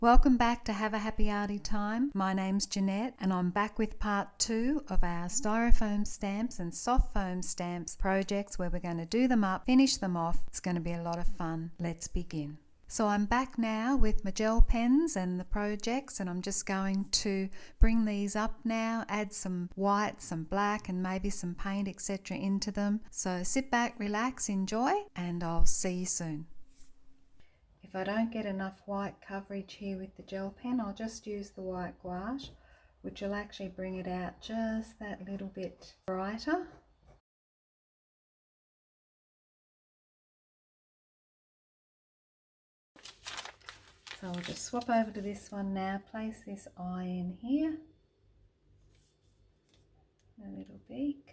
Welcome back to Have a Happy Arty Time. My name's Janette and I'm back with part 2 of our Styrofoam Stamps and Soft Foam Stamps projects where we're going to do them up, finish them off. It's going to be a lot of fun. Let's begin. So I'm back now with my gel pens and the projects, and I'm just going to bring these up now, add some white, some black and maybe some paint etc. into them. So sit back, relax, enjoy, and I'll see you soon. If I don't get enough white coverage here with the gel pen, I'll just use the white gouache, which will actually bring it out just that little bit brighter. So I'll just swap over to this one now, place this eye in here, a little beak.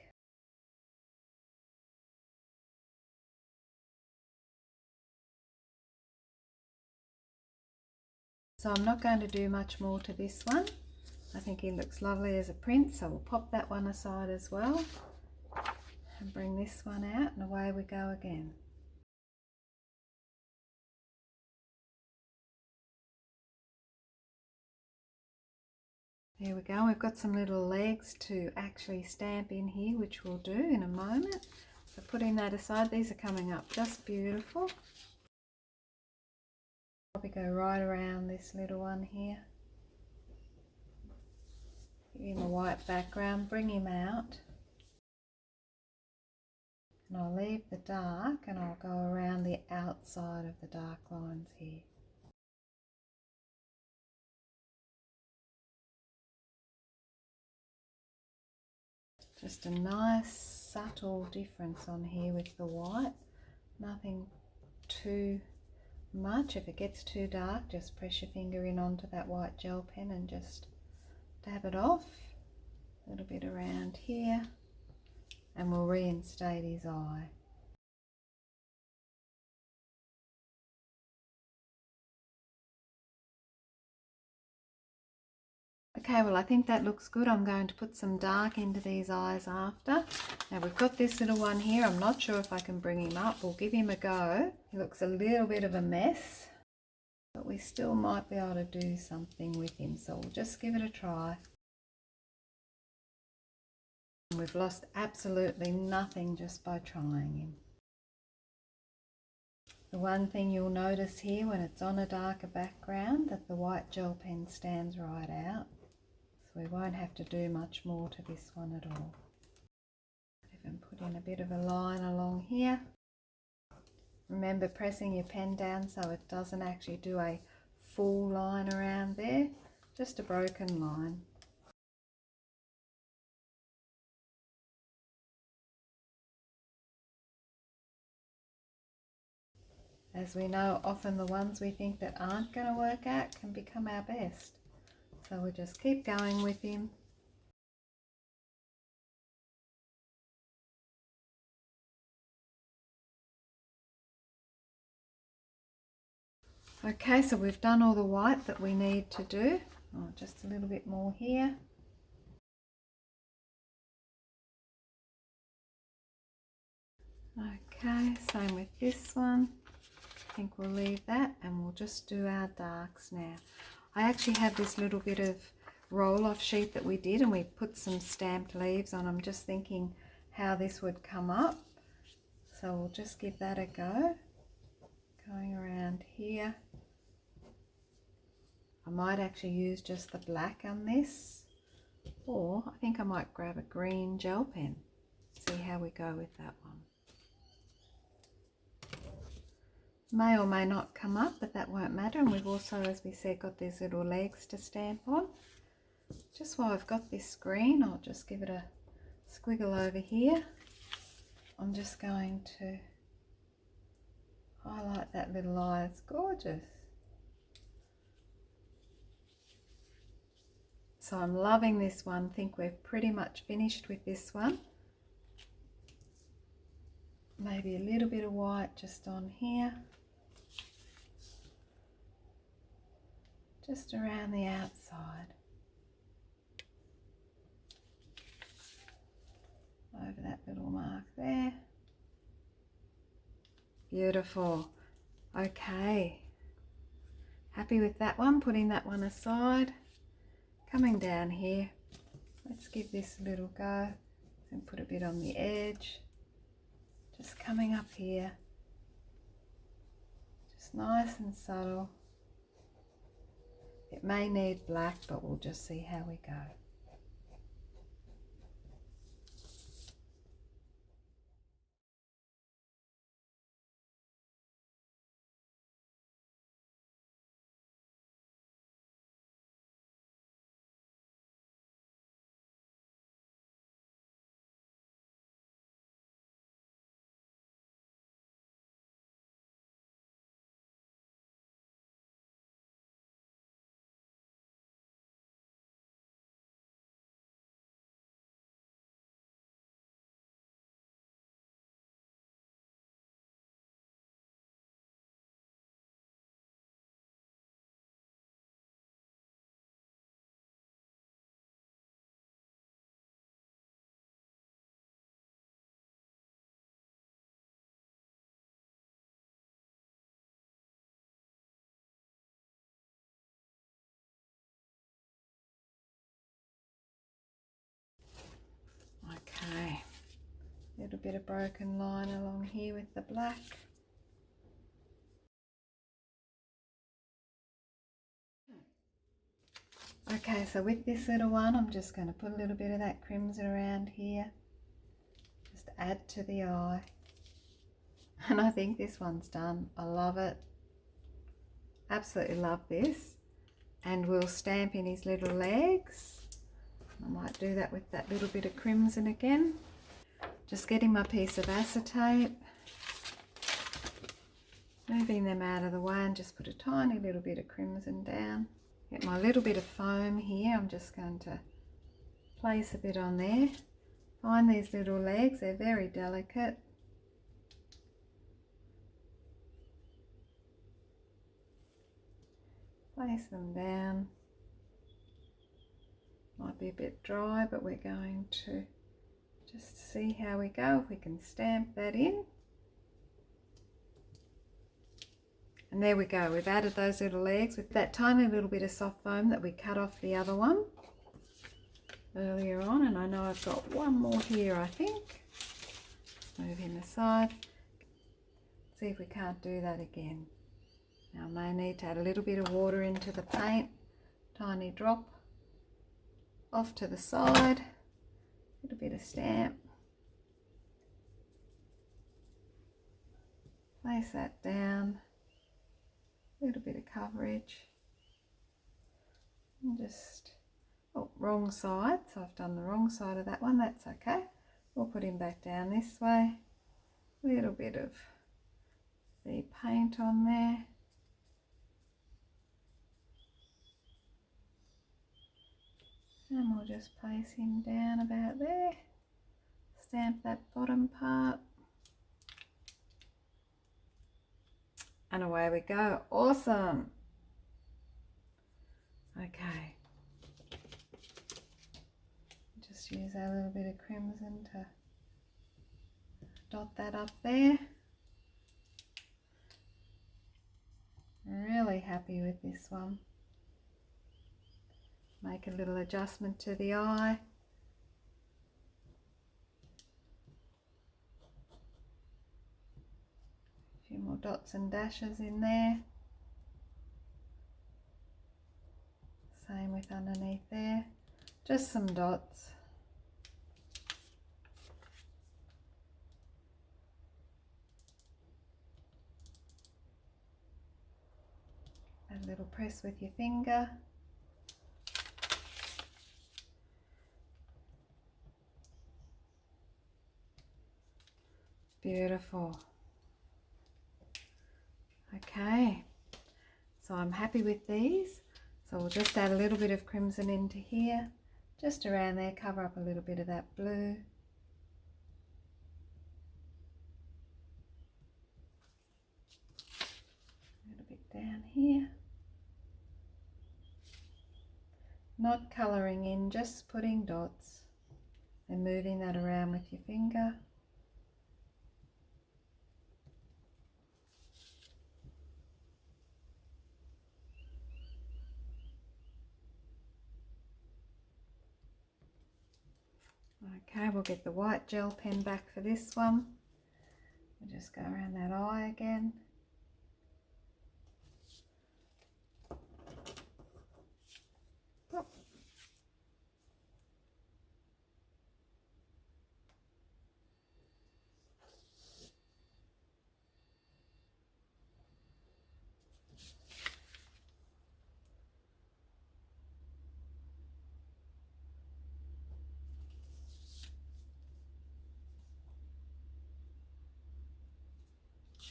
So I'm not going to do much more to this one. I think he looks lovely as a print, so we'll pop that one aside as well and bring this one out, and away we go again. There we go, we've got some little legs to actually stamp in here, which we'll do in a moment. So putting that aside, these are coming up just beautiful. Probably go right around this little one here. Give him a white background, bring him out. And I'll leave the dark and I'll go around the outside of the dark lines here. Just a nice subtle difference on here with the white. Nothing too much. If it gets too dark, just press your finger in onto that white gel pen and just dab it off. A little bit around here, and we'll reinstate his eye. Okay, well I think that looks good. I'm going to put some dark into these eyes after. Now we've got this little one here. I'm not sure if I can bring him up. We'll give him a go. He looks a little bit of a mess, but we still might be able to do something with him. So we'll just give it a try. We've lost absolutely nothing just by trying him. The one thing you'll notice here when it's on a darker background, that the white gel pen stands right out. So we won't have to do much more to this one at all. Even put in a bit of a line along here. Remember pressing your pen down so it doesn't actually do a full line around there, just a broken line. As we know, often the ones we think that aren't going to work out can become our best. So we'll just keep going with him. Okay, so we've done all the white that we need to do. Oh, just a little bit more here. Okay, same with this one. I think we'll leave that and we'll just do our darks now. I actually have this little bit of roll-off sheet that we did, and we put some stamped leaves on. I'm just thinking how this would come up. So we'll just give that a go. Going around here. I might actually use just the black on this, or I think I might grab a green gel pen. See how we go with that one. May or may not come up, but that won't matter. And we've also, as we said, got these little legs to stamp on. Just while I've got this green, I'll just give it a squiggle over here. I'm just going to highlight that little eye. It's gorgeous. So I'm loving this one. I think we're pretty much finished with this one. Maybe a little bit of white just on here. Just around the outside. Over that little mark there. Beautiful. Okay. Happy with that one, putting that one aside. Coming down here, let's give this a little go and put a bit on the edge. Just coming up here, just nice and subtle. It may need black, but we'll just see how we go. Okay, a little bit of broken line along here with the black. Okay, so with this little one, I'm just going to put a little bit of that crimson around here, just add to the eye. And I think this one's done. I love it. Absolutely love this. And we'll stamp in his little legs. I might do that with that little bit of crimson again. Just getting my piece of acetate, moving them out of the way, and just put a tiny little bit of crimson down. Get my little bit of foam here. I'm just going to place a bit on there. Find these little legs, they're very delicate. Place them down. Might be a bit dry, but we're going to just see how we go, if we can stamp that in. And there we go, we've added those little legs with that tiny little bit of soft foam that we cut off the other one earlier on. And I know I've got one more here, I think. Let's move him aside. See if we can't do that again. Now I may need to add a little bit of water into the paint, tiny drop. Off to the side, a little bit of stamp. Place that down, a little bit of coverage. And just, oh, wrong side, so I've done the wrong side of that one, that's okay. We'll put him back down this way. A little bit of the paint on there. And we'll just place him down about there. Stamp that bottom part. And away we go. Awesome. Okay. Just use our little bit of crimson to dot that up there. Really happy with this one. Make a little adjustment to the eye. A few more dots and dashes in there. Same with underneath there. Just some dots. A little press with your finger. Beautiful. Okay, so I'm happy with these. So we'll just add a little bit of crimson into here, just around there, cover up a little bit of that blue. A little bit down here. Not colouring in, just putting dots and moving that around with your finger. Okay, we'll get the white gel pen back for this one. We'll just go around that eye again. Oh.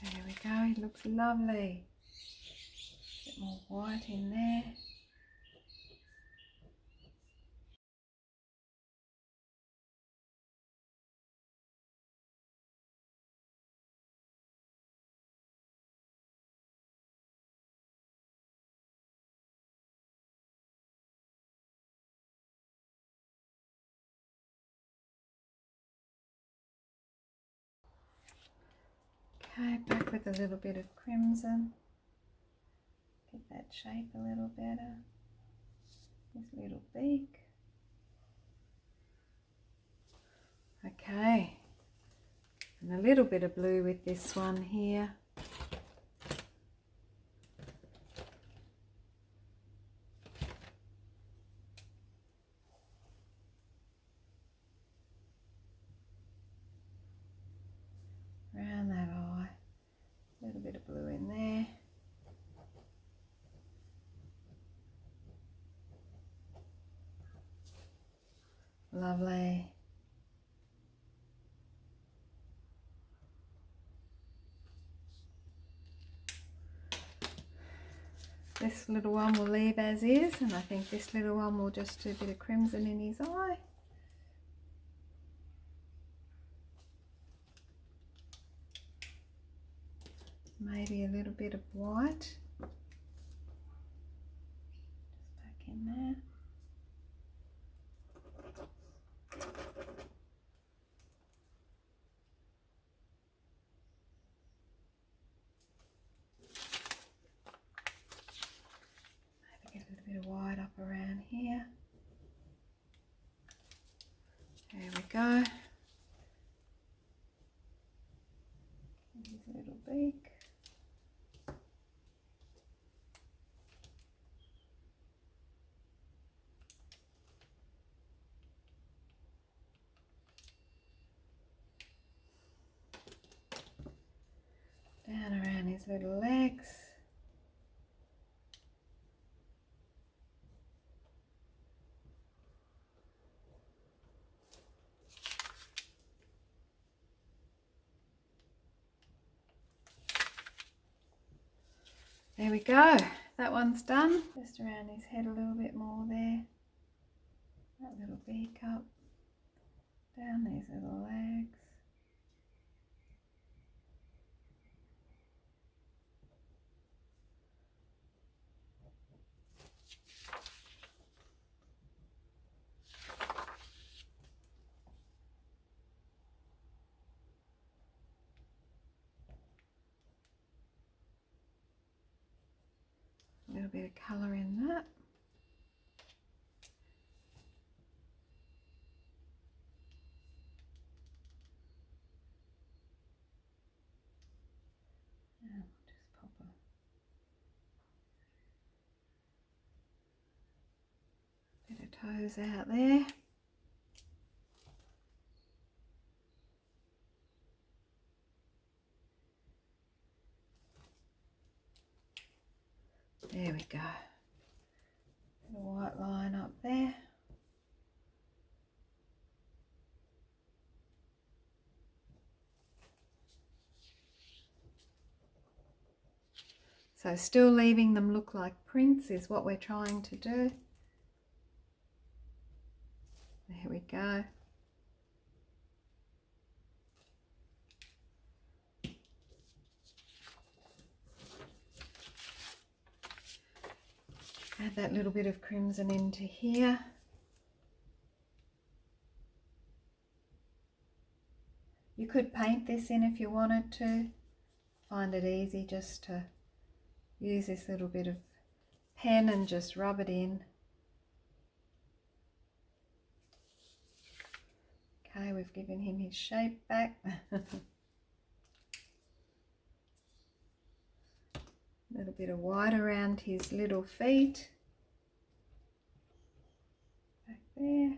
There we go, it looks lovely. A bit more white in there. Okay, back with a little bit of crimson. Get that shape a little better. This little beak. Okay, and a little bit of blue with this one here. Around that eye, a little bit of blue in there. Lovely. This little one we'll leave as is, and I think this little one will just do a bit of crimson in his eye. Maybe a little bit of white. Just back in there. Maybe get a little bit of white up around here. There we go. His little beak. Down around his little legs. There we go, that one's done. Just around his head a little bit more there. That little beak up, down these little legs. A little bit of colour in that. And we'll just pop a bit of toes out there. There we go. A white line up there. So still leaving them look like prints is what we're trying to do. There we go. Add that little bit of crimson into here. You could paint this in if you wanted to. Find it easy just to use this little bit of pen and just rub it in. Okay, we've given him his shape back. A little bit of white around his little feet. Back there.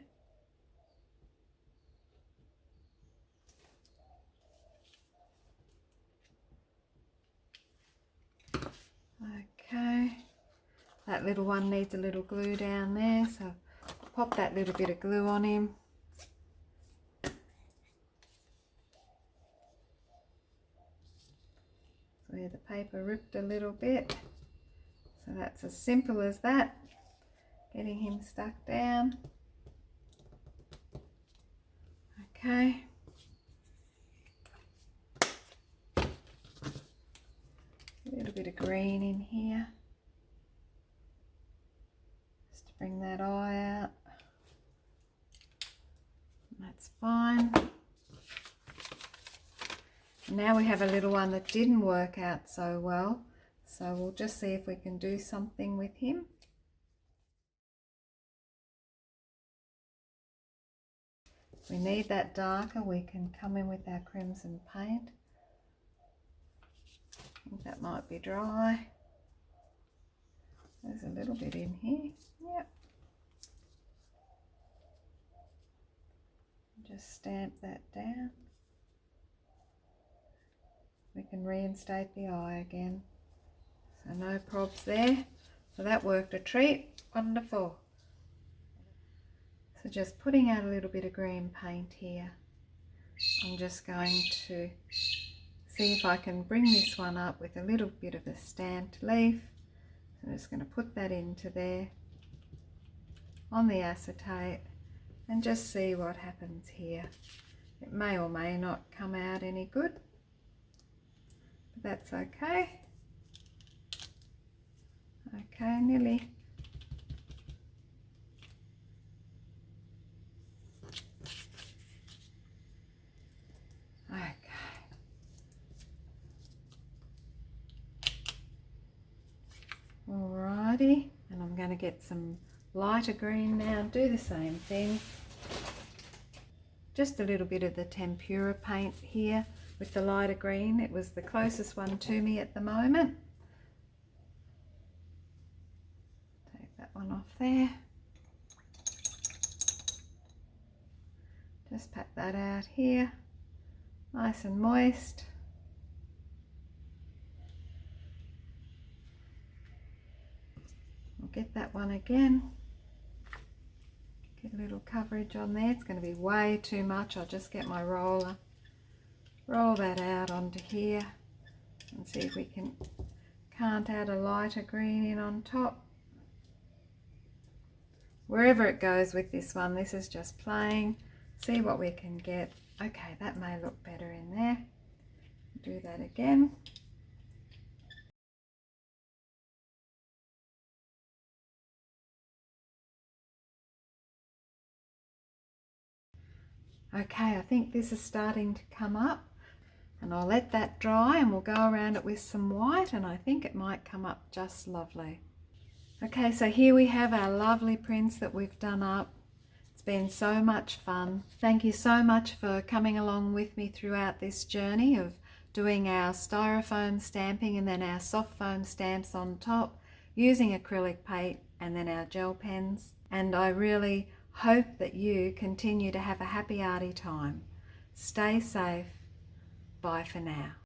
Okay, that little one needs a little glue down there, so pop that little bit of glue on him. So where the paper ripped a little bit. So that's as simple as that. Getting him stuck down. Okay. A little bit of green in here. Just to bring that eye out. That's fine. Now we have a little one that didn't work out so well. So we'll just see if we can do something with him. If we need that darker, we can come in with our crimson paint. I think that might be dry. There's a little bit in here. Yep. Just stamp that down. We can reinstate the eye again. So no probs there. So that worked a treat. Wonderful. So just putting out a little bit of green paint here. I'm just going to see if I can bring this one up with a little bit of a stamped leaf. So I'm just going to put that into there on the acetate and just see what happens here. It may or may not come out any good, but that's okay. Okay, nearly. Okay. Alrighty, and I'm going to get some lighter green now and do the same thing. Just a little bit of the tempera paint here with the lighter green. It was the closest one to me at the moment. Take that one off there. Just pat that out here, nice and moist. We'll get that one again. Get a little coverage on there. It's going to be way too much. I'll just get my roller, roll that out onto here and see if we can't add a lighter green in on top. Wherever it goes with this one, this is just playing. See what we can get. Okay, that may look better in there. Do that again. Okay, I think this is starting to come up, and I'll let that dry and we'll go around it with some white, and I think it might come up just lovely. Okay, so here we have our lovely prints that we've done up. It's been so much fun. Thank you so much for coming along with me throughout this journey of doing our styrofoam stamping and then our soft foam stamps on top, using acrylic paint and then our gel pens. And I really hope that you continue to have a happy arty time. Stay safe. Bye for now.